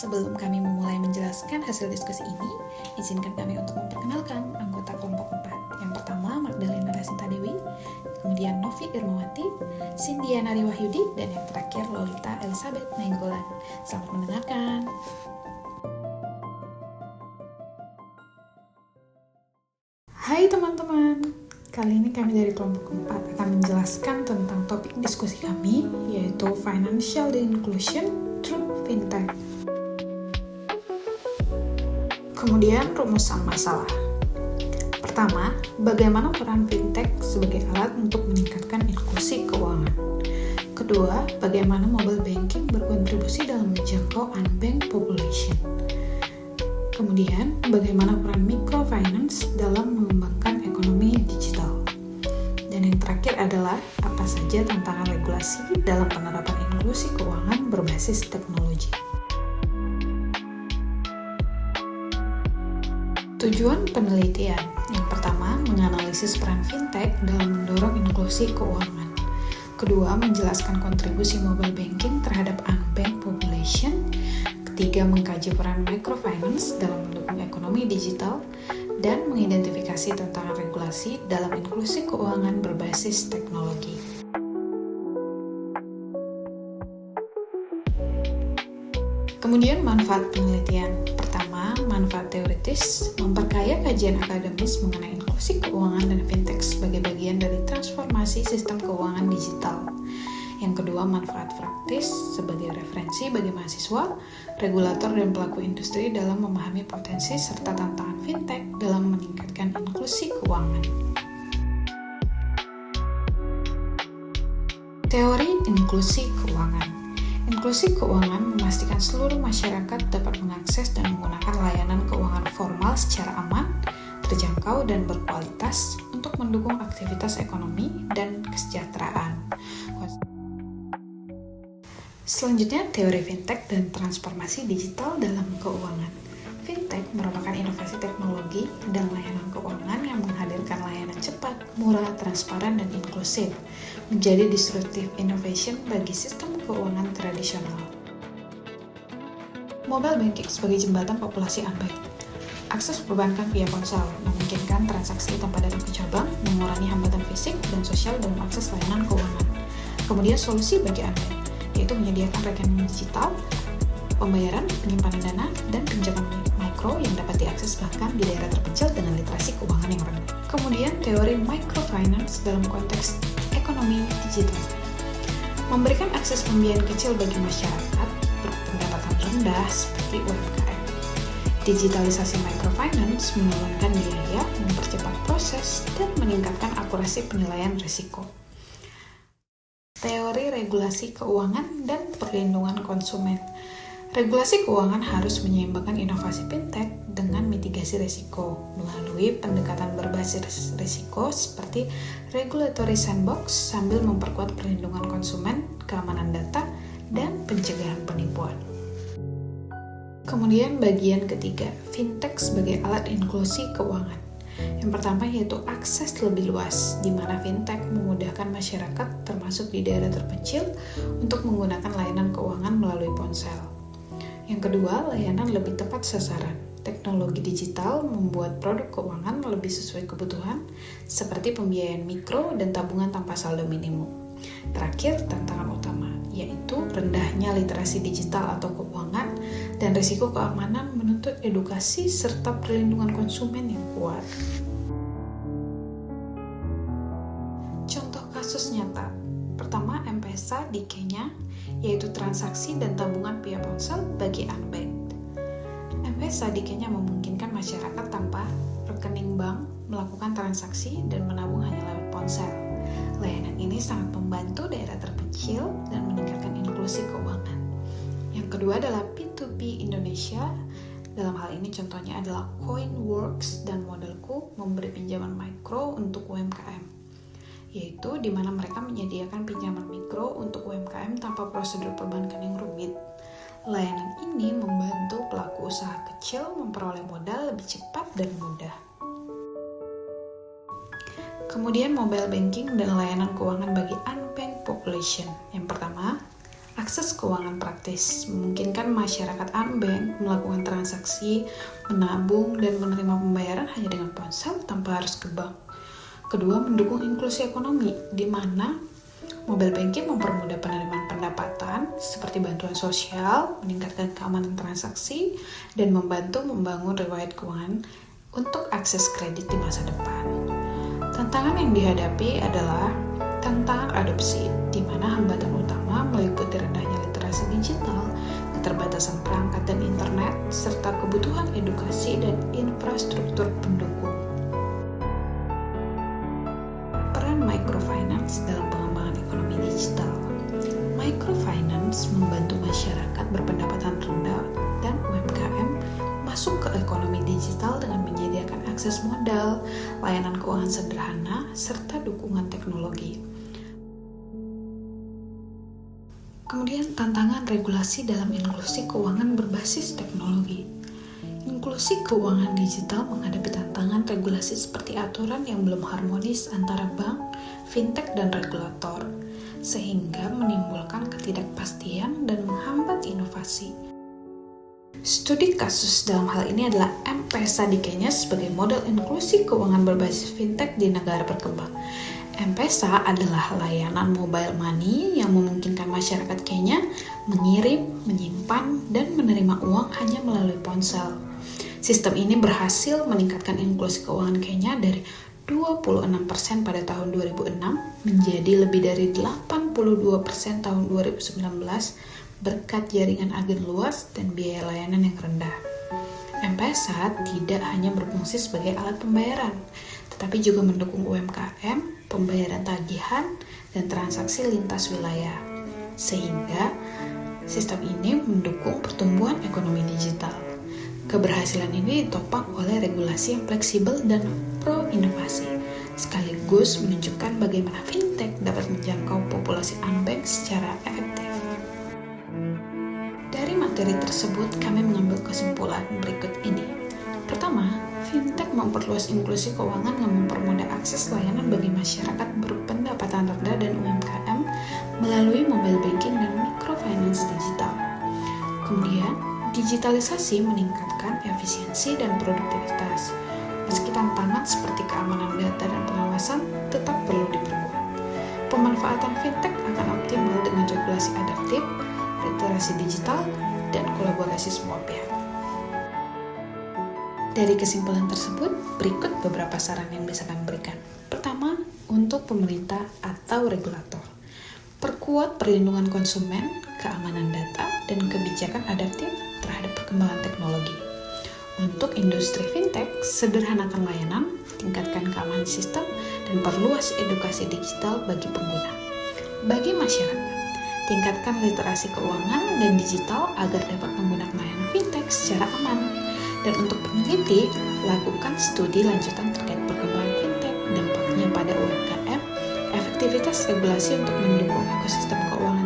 Sebelum kami memulai menjelaskan hasil diskusi ini, izinkan kami untuk memperkenalkan anggota kelompok 4. Yang pertama, Magdalena Rasinta Dewi, kemudian Novi Irmawati, Sindiana Wahyudi, dan yang terakhir Lolita Elizabeth Nainggolan. Selamat mendengarkan. Hai teman-teman, kali ini kami dari kelompok 4 akan menjelaskan tentang topik diskusi kami, yaitu Financial Inclusion through Fintech. Kemudian rumusan masalah. Pertama, bagaimana peran fintech sebagai alat untuk meningkatkan inklusi keuangan. Kedua, bagaimana mobile banking berkontribusi dalam menjangkau unbanked population. Kemudian, bagaimana peran microfinance dalam mengembangkan ekonomi digital. Dan yang terakhir adalah apa saja tantangan regulasi dalam penerapan inklusi keuangan berbasis teknologi. Tujuan penelitian. Yang pertama, menganalisis peran fintech dalam mendorong inklusi keuangan. Kedua, menjelaskan kontribusi mobile banking terhadap unbanked population. Ketiga, mengkaji peran microfinance dalam mendukung ekonomi digital. Dan mengidentifikasi tantangan regulasi dalam inklusi keuangan berbasis teknologi. Kemudian manfaat penelitian. Pertama, manfaat teoritis, memperkaya kajian akademis mengenai inklusi keuangan dan fintech sebagai bagian dari transformasi sistem keuangan digital. Yang kedua, manfaat praktis sebagai referensi bagi mahasiswa, regulator, dan pelaku industri dalam memahami potensi serta tantangan fintech dalam meningkatkan inklusi keuangan. Teori inklusi keuangan. Inklusi keuangan memastikan seluruh masyarakat dapat mengakses dan menggunakan layanan keuangan formal secara aman, terjangkau, dan berkualitas untuk mendukung aktivitas ekonomi dan kesejahteraan. Selanjutnya, teori fintech dan transformasi digital dalam keuangan. Fintech merupakan inovasi teknologi dan layanan keuangan yang menghadirkan layanan cepat, murah, transparan, dan inklusif, menjadi disruptive innovation bagi sistem keuangan tradisional. Mobile banking sebagai jembatan populasi unbanked. Akses perbankan via ponsel memungkinkan transaksi tanpa datang ke cabang, mengurangi hambatan fisik dan sosial dalam akses layanan keuangan. Kemudian solusi bagi unbanked, yaitu menyediakan rekening digital, pembayaran, penyimpanan dana, dan pinjaman mikro yang dapat diakses bahkan di daerah terpencil dengan literasi keuangan yang rendah. Kemudian teori microfinance dalam konteks ekonomi digital. Memberikan akses pembiayaan kecil bagi masyarakat berpendapatan rendah seperti UMKM. Digitalisasi microfinance menurunkan biaya, mempercepat proses, dan meningkatkan akurasi penilaian risiko. Teori regulasi keuangan dan perlindungan konsumen. Regulasi keuangan harus menyeimbangkan inovasi fintech dengan mitigasi risiko melalui pendekatan berbasis risiko seperti regulatory sandbox sambil memperkuat perlindungan konsumen, keamanan data, dan pencegahan penipuan. Kemudian bagian ketiga, fintech sebagai alat inklusi keuangan. Yang pertama yaitu akses lebih luas, di mana fintech memudahkan masyarakat termasuk di daerah terpencil untuk menggunakan layanan keuangan melalui ponsel. Yang kedua, layanan lebih tepat sasaran. Teknologi digital membuat produk keuangan lebih sesuai kebutuhan, seperti pembiayaan mikro dan tabungan tanpa saldo minimum. Terakhir, tantangan utama, yaitu rendahnya literasi digital atau keuangan dan risiko keamanan menuntut edukasi serta perlindungan konsumen yang kuat. Contoh kasus nyata. Pertama, M-Pesa di Kenya, yaitu transaksi dan tabungan via ponsel bagi unbanked. M-Pesa di Kenya memungkinkan masyarakat tanpa rekening bank melakukan transaksi dan menabung hanya lewat ponsel. Layanan ini sangat membantu daerah terpencil dan meningkatkan inklusi keuangan. Yang kedua adalah P2P Indonesia. Dalam hal ini contohnya adalah Coinworks dan Modelku memberi pinjaman mikro untuk UMKM, yaitu di mana mereka menyediakan pinjaman mikro untuk UMKM tanpa prosedur perbankan yang rumit. Layanan ini membantu pelaku usaha kecil memperoleh modal lebih cepat dan mudah. Kemudian mobile banking dan layanan keuangan bagi unbanked population. Yang pertama, akses keuangan praktis, memungkinkan masyarakat unbanked melakukan transaksi, menabung, dan menerima pembayaran hanya dengan ponsel tanpa harus ke bank. Kedua, mendukung inklusi ekonomi, di mana mobile banking mempermudah penerimaan pendapatan seperti bantuan sosial, meningkatkan keamanan transaksi, dan membantu membangun riwayat keuangan untuk akses kredit di masa depan. Tantangan yang dihadapi adalah tantangan adopsi, di mana hambatan utama meliputi rendahnya literasi digital, keterbatasan perangkat dan internet, serta kebutuhan edukasi dan infrastruktur pendukung. Peran microfinance dalam pengembangan ekonomi digital. Microfinance membantu masyarakat berpendapatan rendah dan UMKM masuk ke ekonomi digital dengan menyediakan akses modal, layanan keuangan sederhana, serta dukungan teknologi. Kemudian tantangan regulasi dalam inklusi keuangan berbasis teknologi. Inklusi keuangan digital menghadapi tantangan regulasi seperti aturan yang belum harmonis antara bank, fintech, dan regulator, sehingga menimbulkan ketidakpastian dan menghambat inovasi. Studi kasus dalam hal ini adalah M-Pesa di Kenya sebagai model inklusi keuangan berbasis fintech di negara berkembang. M-Pesa adalah layanan mobile money yang memungkinkan masyarakat Kenya mengirim, menyimpan, dan menerima uang hanya melalui ponsel. Sistem ini berhasil meningkatkan inklusi keuangan Kenya dari 26% pada tahun 2006 menjadi lebih dari 82% tahun 2019 berkat jaringan agen luas dan biaya layanan yang rendah. M-Pesa tidak hanya berfungsi sebagai alat pembayaran, tetapi juga mendukung UMKM, pembayaran tagihan, dan transaksi lintas wilayah. Sehingga sistem ini mendukung pertumbuhan ekonomi digital. Keberhasilan ini ditopang oleh regulasi yang fleksibel dan pro-inovasi, sekaligus menunjukkan bagaimana fintech dapat menjangkau populasi unbanked secara efektif. Dari materi tersebut, kami mengambil kesimpulan berikut ini. Pertama, fintech memperluas inklusi keuangan yang mempermudah akses layanan bagi masyarakat berpendapatan rendah dan UMKM melalui mobile banking dan microfinance digital. Kemudian, digitalisasi meningkatkan efisiensi dan produktivitas. Meski tantangan seperti keamanan data dan pengawasan tetap perlu diperkuat. Pemanfaatan fintech akan optimal dengan regulasi adaptif, literasi digital, dan kolaborasi semua pihak. Dari kesimpulan tersebut, berikut beberapa saran yang bisa kami berikan. Pertama, untuk pemerintah atau regulator. Perkuat perlindungan konsumen, keamanan data, dan kebijakan adaptif terhadap perkembangan teknologi. Untuk industri fintech, sederhanakan layanan, tingkatkan keamanan sistem, dan perluas edukasi digital bagi pengguna. Bagi masyarakat, tingkatkan literasi keuangan dan digital agar dapat menggunakan layanan fintech secara aman. Dan untuk peneliti, lakukan studi lanjutan terkait perkembangan fintech, dampaknya pada UMKM, efektivitas regulasi untuk mendukung ekosistem keuangan